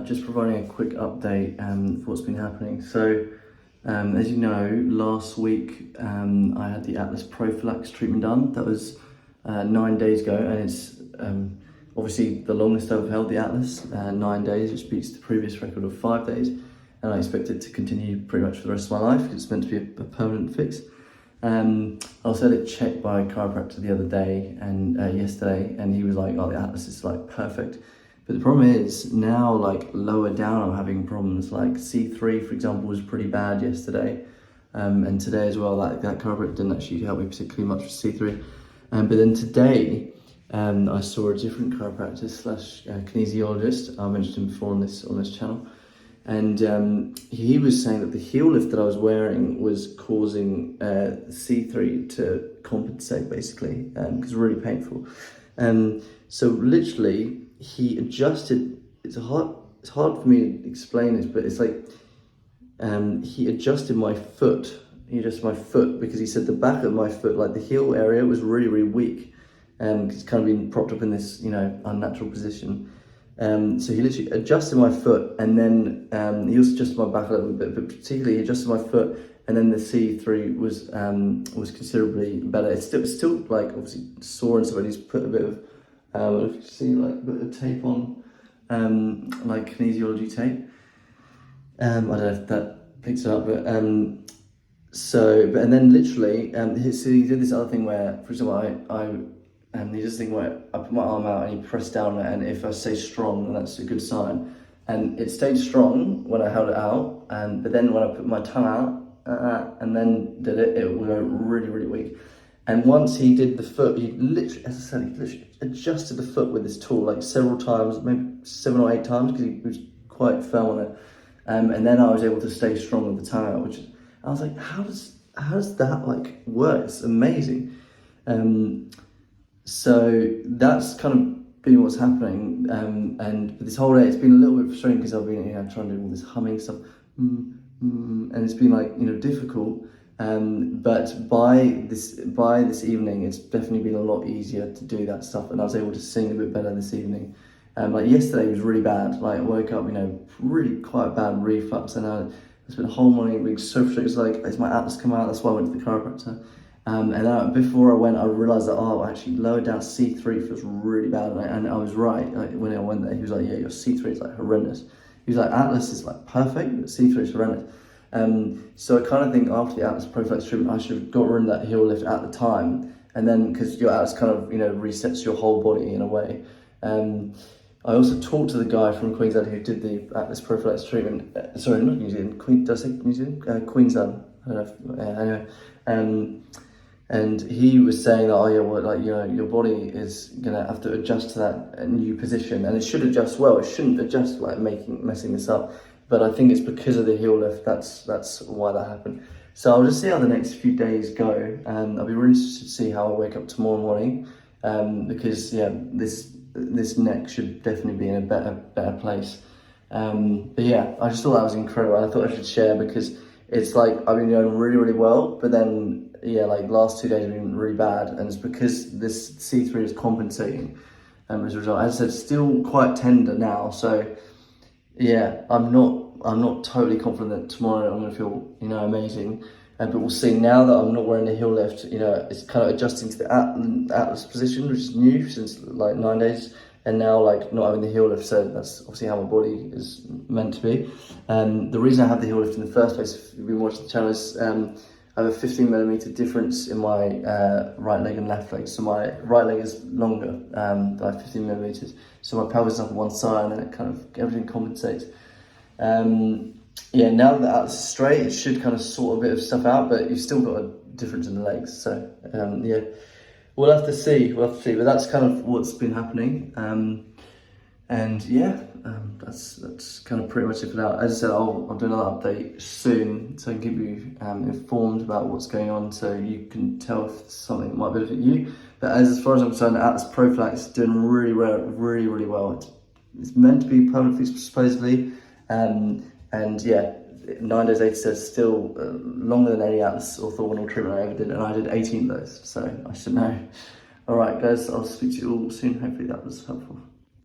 Just providing a quick update of what's been happening. So, as you know, last week I had the AtlasProfilax treatment done. That was 9 days ago, and it's obviously the longest I've held the Atlas, 9 days, which beats the previous record of 5 days. And I expect it to continue pretty much for the rest of my life because it's meant to be a permanent fix. I also had it checked by a chiropractor the other day and yesterday, and he was like, "Oh, the Atlas is like perfect." But the problem is now, like lower down, I'm having problems. Like C3, for example, was pretty bad yesterday, and today as well. That chiropractor didn't actually help me particularly much with C3. But then today, I saw a different chiropractor slash kinesiologist. I mentioned him before on this channel. And he was saying that the heel lift that I was wearing was causing C3 to compensate, basically, because it's really painful. So literally, he adjusted. It's hard for me to explain this, but it's like he adjusted my foot. He adjusted my foot because he said the back of my foot, like the heel area, was really, really weak, because it's kind of been propped up in this, unnatural position. So he literally adjusted my foot, and then he also adjusted my back a little bit, but particularly he adjusted my foot, and then the C3 was considerably better. It's still like obviously sore and stuff, but he's put a bit of, if you see, like a bit of tape on, like kinesiology tape. I don't know if that picks it up, but and then literally, so he did this other thing where, for example, he does this thing where I put my arm out and he pressed down on it, and if I stay strong, then that's a good sign. And it stayed strong when I held it out, but then when I put my tongue out and then did it, it would go really, really weak. And once he did the foot, he literally, as I said, he literally adjusted the foot with this tool like several times, maybe 7 or 8 times, because he was quite firm on it. And then I was able to stay strong with the tongue out, which I was like, how does that like work? It's amazing. So that's kind of been what's happening, and this whole day it's been a little bit frustrating because I've been trying to do all this humming stuff, and it's been like difficult. But by this evening, it's definitely been a lot easier to do that stuff, and I was able to sing a bit better this evening. Like yesterday was really bad. Like I woke up, really quite bad reflux, and I spent the whole morning being so frustrated. It's like, is my Atlas come out? That's why I went to the chiropractor. And then before I went, I realised that, actually lower down C3 feels really bad, and I was right. Like when I went there, he was like, "Yeah, your C3 is like horrendous." He was like, "Atlas is like perfect, but C3 is horrendous." So I kind of think after the AtlasProfilax treatment, I should have got rid of that heel lift at the time, and then because your Atlas kind of resets your whole body in a way. I also talked to the guy from Queensland who did the AtlasProfilax treatment. Sorry, not New Zealand. Did I say New Zealand? Queensland. I don't know. Anyway. And he was saying that, your body is gonna have to adjust to that new position, and it should adjust well. It shouldn't adjust like messing this up. But I think it's because of the heel lift. That's why that happened. So I'll just see how the next few days go. I'll be really interested to see how I wake up tomorrow morning, because this neck should definitely be in a better place. But yeah, I just thought that was incredible. I thought I should share because it's like I've been doing really, really well, but then like last 2 days have been really bad, and it's because this C3 is compensating as a result. As I said, still quite tender now, so yeah, I'm not totally confident that tomorrow I'm going to feel amazing, but we'll see. Now that I'm not wearing the heel lift, it's kind of adjusting to the Atlas position, which is new since like 9 days, and now like not having the heel lift, so that's obviously how my body is meant to be. The reason I have the heel lift in the first place, if you've been watching the channel, is I have a 15mm difference in my right leg and left leg. So my right leg is longer by 15mm. So my pelvis is up on one side, and then it kind of everything compensates. Now that that's straight, it should kind of sort a bit of stuff out, but you've still got a difference in the legs. So we'll have to see. But that's kind of what's been happening. That's kind of pretty much it for now. As I said, I'll do another update soon, so I can keep you informed about what's going on, so you can tell if something might benefit you. But as far as I'm concerned, AtlasProfilax is doing really well, really, really well. It's meant to be permanent fix supposedly, and 9 days later, so still longer than any Atlas orthogonal treatment I ever did, and I did 18 of those, so I should know. All right, guys, I'll speak to you all soon. Hopefully that was helpful.